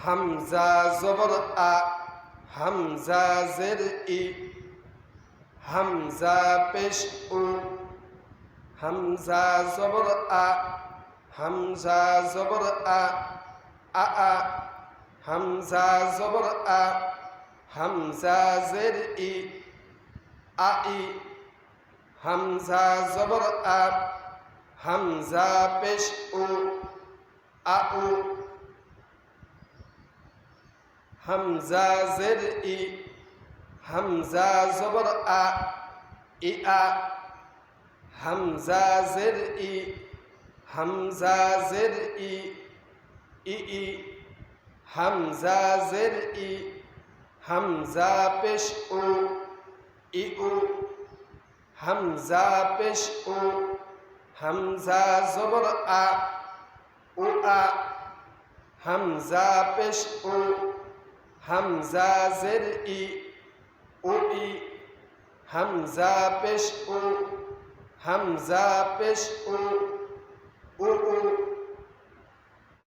হামজা জবর আ, হামজা জের ই, হামজা পেশ উ, হামজা জবর আ, হামজা জবর আ, আ আ, হামজা জবর আ, হামজা জের ই, আ ই, হামজা জবর আ, হামজা পেশ উ, আ উ, হামজা জের ই, হামজা জবর আ, ই আ, হামজা জের ই, হামজা জের ই, ই ই, হামজা জের ই, হামজা পেশ উ, ই উ, হামজা পেশ উ, হামজা জবর আ, উ আ, হামজা পেশ উ, হামজা জের ই, উ ই, হামজা পেশ উ, হামজা পেশ উ, উ উ,